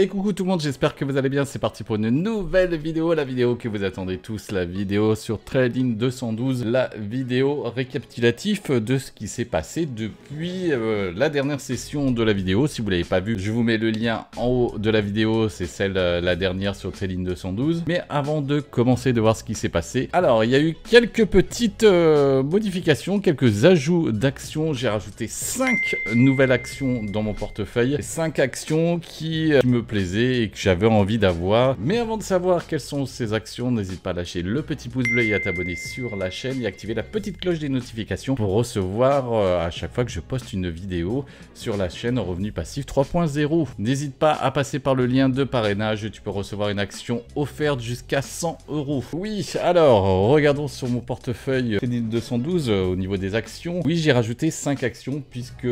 Et coucou tout le monde, j'espère que vous allez bien, c'est parti pour une nouvelle vidéo, la vidéo que vous attendez tous, la vidéo sur Trading 212, la vidéo récapitulative de ce qui s'est passé depuis la dernière session de la vidéo. Si vous ne l'avez pas vu, je vous mets le lien en haut de la vidéo, c'est celle, la dernière sur Trading 212. Mais avant de commencer de voir ce qui s'est passé, alors il y a eu quelques petites modifications, quelques ajouts d'actions. J'ai rajouté 5 nouvelles actions dans mon portefeuille, 5 actions qui me plaisaient et que j'avais envie d'avoir. Mais avant de savoir quelles sont ces actions, n'hésite pas à lâcher le petit pouce bleu et à t'abonner sur la chaîne et activer la petite cloche des notifications pour recevoir à chaque fois que je poste une vidéo sur la chaîne Revenu Passif 3.0. N'hésite pas à passer par le lien de parrainage, tu peux recevoir une action offerte jusqu'à 100 €. Oui, alors regardons sur mon portefeuille Trading 212 au niveau des actions. Oui, j'ai rajouté 5 actions puisque,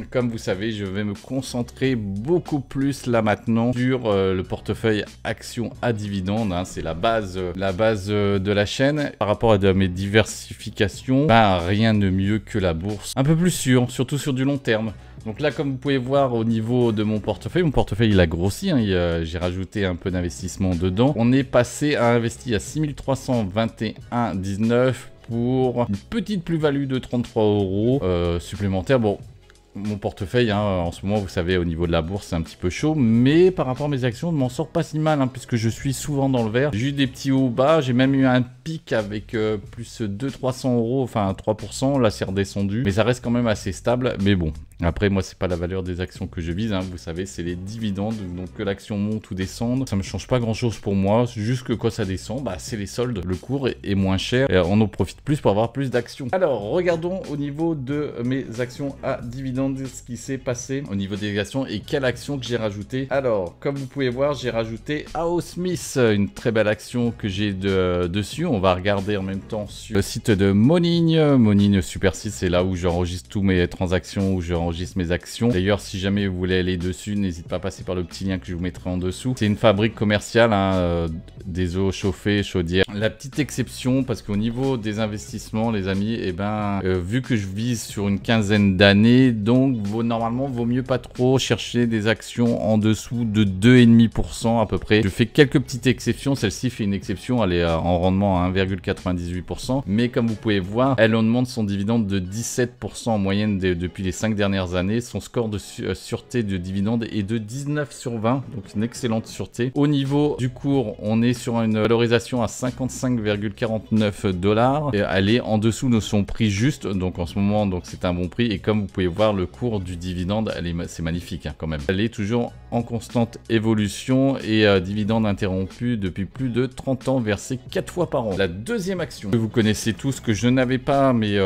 comme vous savez, je vais me concentrer beaucoup plus là maintenant sur le portefeuille actions à dividendes, hein, c'est la base de la chaîne. Par rapport à mes diversifications, rien de mieux que la bourse. Un peu plus sûr, surtout sur du long terme. Donc là, comme vous pouvez voir au niveau de mon portefeuille il a grossi, hein, j'ai rajouté un peu d'investissement dedans. On est passé à investir à 6321,19 pour une petite plus-value de 33 € supplémentaires. Bon, mon portefeuille, hein, en ce moment, vous savez, au niveau de la bourse, c'est un petit peu chaud. Mais par rapport à mes actions, je m'en sors pas si mal, hein, puisque je suis souvent dans le vert. J'ai eu des petits hauts bas. J'ai même eu un pic avec plus 200-300 €, enfin 3%. Là, c'est redescendu. Mais ça reste quand même assez stable. Mais bon, après, moi, c'est pas la valeur des actions que je vise. Hein, vous savez, c'est les dividendes. Donc, que l'action monte ou descende, ça me change pas grand-chose pour moi. C'est juste que quand ça descend, c'est les soldes. Le cours est moins cher. Et on en profite plus pour avoir plus d'actions. Alors, regardons au niveau de mes actions à dividendes ce qui s'est passé au niveau des actions et quelle action que j'ai rajouté. Alors, comme vous pouvez voir, j'ai rajouté AO Smith, une très belle action que j'ai dessus. On va regarder en même temps sur le site de Monigne. Monigne Super Site, c'est là où j'enregistre tous mes transactions, où j'enregistre mes actions. D'ailleurs, si jamais vous voulez aller dessus, n'hésitez pas à passer par le petit lien que je vous mettrai en dessous. C'est une fabrique commerciale, hein, des eaux chauffées, chaudières. La petite exception, parce qu'au niveau des investissements, les amis, vu que je vise sur une quinzaine d'années, donc normalement, vaut mieux pas trop chercher des actions en dessous de 2,5% à peu près. Je fais quelques petites exceptions. Celle-ci fait une exception. Elle est en rendement à 1,98%. Mais comme vous pouvez voir, elle augmente son dividende de 17% en moyenne depuis les 5 dernières années. Son score de sûreté de dividende est de 19 sur 20. Donc une excellente sûreté. Au niveau du cours, on est sur une valorisation à 55,49 $. Et elle est en dessous de son prix juste. Donc en ce moment, c'est un bon prix. Et comme vous pouvez voir, le cours du dividende, c'est magnifique, hein, quand même. Elle est toujours en constante évolution et dividende interrompu depuis plus de 30 ans, versé 4 fois par an. La deuxième action que vous connaissez tous, que je n'avais pas, mais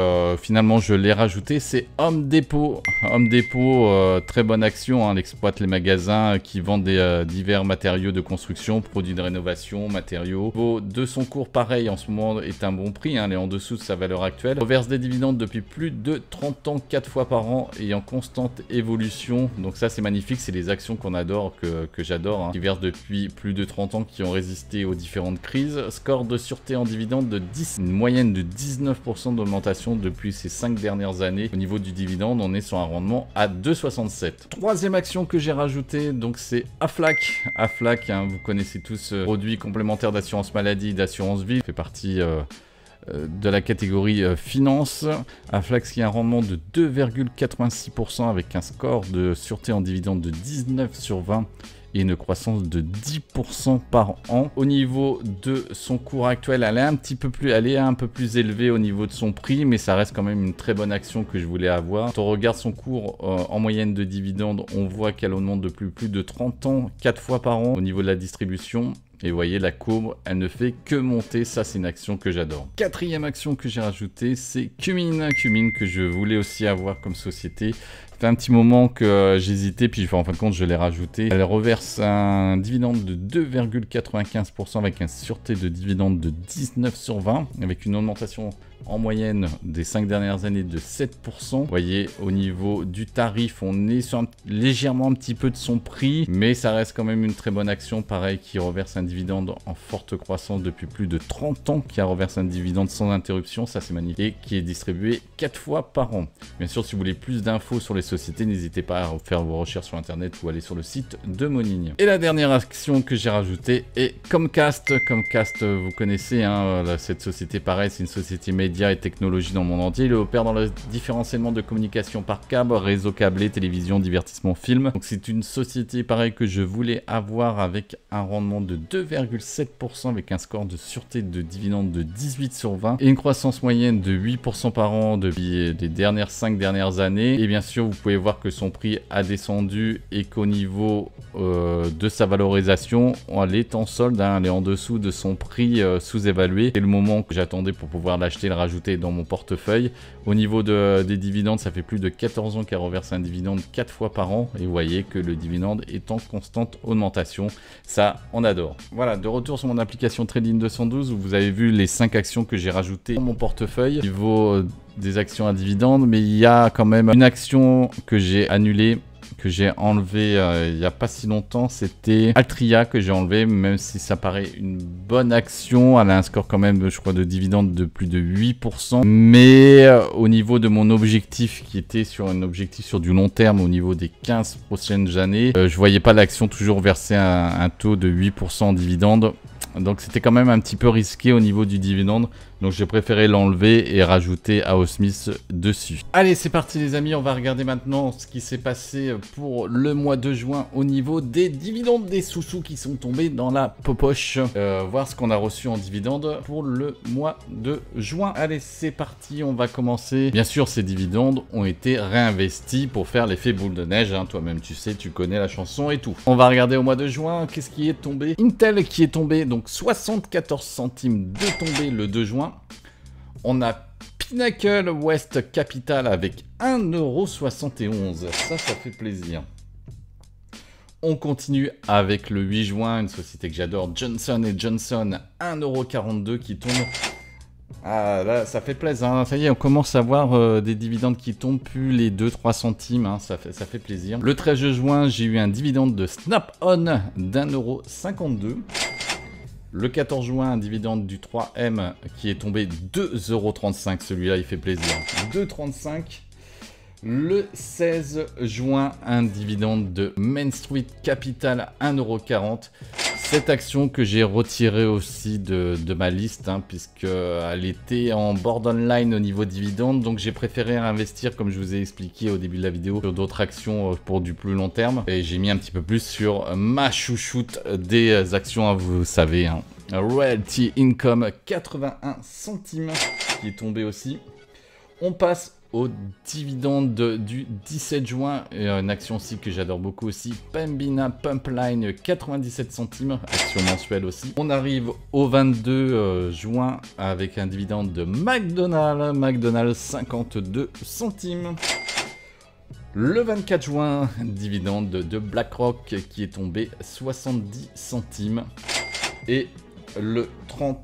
finalement je l'ai rajouté, c'est Home Depot. Home Depot, très bonne action, hein, elle exploite les magasins qui vendent des divers matériaux de construction, produits de rénovation, matériaux. De son cours, pareil, en ce moment est un bon prix, hein, elle est en dessous de sa valeur actuelle. Reverse des dividendes depuis plus de 30 ans, 4 fois par an et en constante évolution. Donc ça, c'est magnifique, c'est les actions qu'on adore, que j'adore, hein, qui versent depuis plus de 30 ans, qui ont résisté aux différentes crises. Score de sûreté en dividende de 10, une moyenne de 19% d'augmentation depuis ces 5 dernières années. Au niveau du dividende, on est sur un rendement à 2,67. Troisième action que j'ai rajoutée, donc c'est Aflac. Aflac, hein, vous connaissez tous, produit complémentaire d'assurance maladie, d'assurance vie, fait partie de la catégorie finance. Aflac qui a un rendement de 2,86% avec un score de sûreté en dividende de 19 sur 20 et une croissance de 10% par an. Au niveau de son cours actuel, elle est un peu plus élevée au niveau de son prix, mais ça reste quand même une très bonne action que je voulais avoir. Quand on regarde son cours en moyenne de dividende, on voit qu'elle augmente depuis plus de 30 ans, 4 fois par an au niveau de la distribution. Et vous voyez, la courbe, elle ne fait que monter. Ça, c'est une action que j'adore. Quatrième action que j'ai rajoutée, c'est Cumin. Cumin, que je voulais aussi avoir comme société. Ça fait un petit moment que j'hésitais, puis en fin de compte, je l'ai rajouté. Elle reverse un dividende de 2,95% avec une sûreté de dividende de 19 sur 20, avec une augmentation en moyenne des 5 dernières années de 7%. Vous voyez, au niveau du tarif, on est sur légèrement un petit peu de son prix, mais ça reste quand même une très bonne action, pareil, qui reverse un dividende en forte croissance depuis plus de 30 ans, qui a reversé un dividende sans interruption, ça c'est magnifique, et qui est distribué 4 fois par an. Bien sûr, si vous voulez plus d'infos sur les société, n'hésitez pas à faire vos recherches sur internet ou aller sur le site de Monigne. Et la dernière action que j'ai rajoutée est Comcast. Comcast, vous connaissez, hein, cette société, pareil, c'est une société média et technologie dans le monde entier. Il opère dans le différentiellement de communication par câble, réseau câblé, télévision, divertissement, film. Donc c'est une société, pareil, que je voulais avoir avec un rendement de 2,7% avec un score de sûreté de dividende de 18 sur 20 et une croissance moyenne de 8% par an depuis les 5 dernières années. Et bien sûr, vous pouvez voir que son prix a descendu et qu'au niveau de sa valorisation, elle est en solde, hein, elle est en dessous de son prix sous-évalué. C'est le moment que j'attendais pour pouvoir l'acheter et le rajouter dans mon portefeuille. Au niveau des dividendes, ça fait plus de 14 ans qu'elle reverse un dividende 4 fois par an. Et vous voyez que le dividende est en constante augmentation. Ça, on adore. Voilà, de retour sur mon application Trading 212 où vous avez vu les 5 actions que j'ai rajoutées dans mon portefeuille. Au niveau des actions à dividendes, mais il y a quand même une action que j'ai annulée, que j'ai enlevé il n'y a pas si longtemps, c'était Altria que j'ai enlevé, même si ça paraît une bonne action. Elle a un score quand même, je crois, de dividende de plus de 8%. Mais au niveau de mon objectif, qui était sur un objectif sur du long terme, au niveau des 15 prochaines années, je voyais pas l'action toujours verser un taux de 8% en dividende. Donc c'était quand même un petit peu risqué au niveau du dividende. Donc j'ai préféré l'enlever et rajouter AO Smith dessus. Allez, c'est parti les amis, on va regarder maintenant ce qui s'est passé pour le mois de juin au niveau des dividendes des sous-sous qui sont tombés dans la popoche. Voir ce qu'on a reçu en dividendes pour le mois de juin. Allez, c'est parti, on va commencer. Bien sûr, ces dividendes ont été réinvestis pour faire l'effet boule de neige. Hein. Toi-même, tu sais, tu connais la chanson et tout. On va regarder au mois de juin, qu'est-ce qui est tombé. Intel qui est tombé, donc 74 centimes de tombée le 2 juin. On a Pinnacle West Capital avec 1,71 €. Ça fait plaisir. On continue avec le 8 juin, une société que j'adore, Johnson & Johnson, 1,42 € qui tombe. Ah là, ça fait plaisir, hein. Ça y est, on commence à voir des dividendes qui tombent, plus les 2-3 centimes, hein. Ça fait plaisir. Le 13 juin, j'ai eu un dividende de Snap-on d'1,52 €. Le 14 juin, un dividende du 3M qui est tombé 2,35 €. Celui-là, il fait plaisir. 2,35 €. Le 16 juin, un dividende de Main Street Capital 1,40 €. Cette action que j'ai retirée aussi de ma liste, hein, puisqu'elle était en borderline au niveau dividende. Donc j'ai préféré investir, comme je vous ai expliqué au début de la vidéo, sur d'autres actions pour du plus long terme. Et j'ai mis un petit peu plus sur ma chouchoute des actions, hein, vous savez. Hein. Royalty Income, 81 centimes, qui est tombé aussi. On passe au dividende du 17 juin, une action aussi que j'adore beaucoup aussi, Pembina Pumpline, 97 centimes, action mensuelle aussi. On arrive au 22 juin avec un dividende de McDonald's, 52 centimes. Le 24 juin, dividende de BlackRock qui est tombé 70 centimes. Et le 30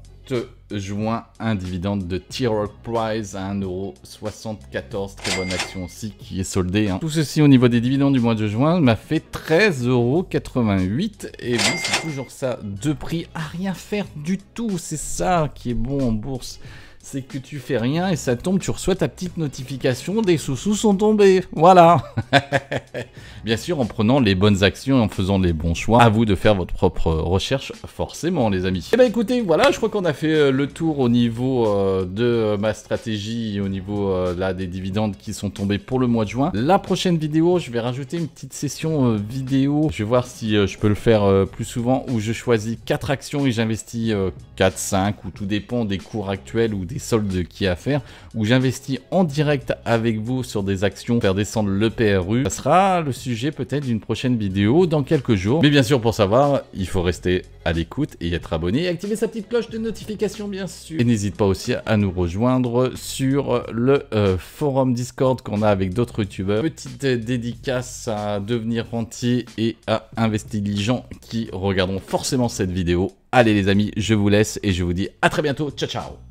juin, un dividende de T. Rowe Price à 1,74 €. Très bonne action aussi qui est soldée. Hein. Tout ceci au niveau des dividendes du mois de juin m'a fait 13,88 €. Et oui, c'est toujours ça. De prix à rien faire du tout. C'est ça qui est bon en bourse. C'est que tu fais rien et ça tombe, tu reçois ta petite notification, des sous-sous sont tombés. Voilà. Bien sûr, en prenant les bonnes actions et en faisant les bons choix. À vous de faire votre propre recherche, forcément, les amis. Et bah écoutez, voilà, je crois qu'on a fait le tour au niveau de ma stratégie, au niveau là des dividendes qui sont tombés pour le mois de juin. La prochaine vidéo, je vais rajouter une petite session vidéo. Je vais voir si je peux le faire plus souvent, où je choisis 4 actions et j'investis 4, 5, ou tout dépend des cours actuels ou des soldes qu'il y a à faire, où j'investis en direct avec vous sur des actions, faire descendre le PRU. Ça sera le sujet peut-être d'une prochaine vidéo dans quelques jours. Mais bien sûr, pour savoir, il faut rester à l'écoute et être abonné et activer sa petite cloche de notification, bien sûr. Et n'hésite pas aussi à nous rejoindre sur le forum Discord qu'on a avec d'autres youtubeurs. Petite dédicace à Devenir Rentier et à Investilligent qui regarderont forcément cette vidéo. Allez les amis, je vous laisse et je vous dis à très bientôt. Ciao, ciao.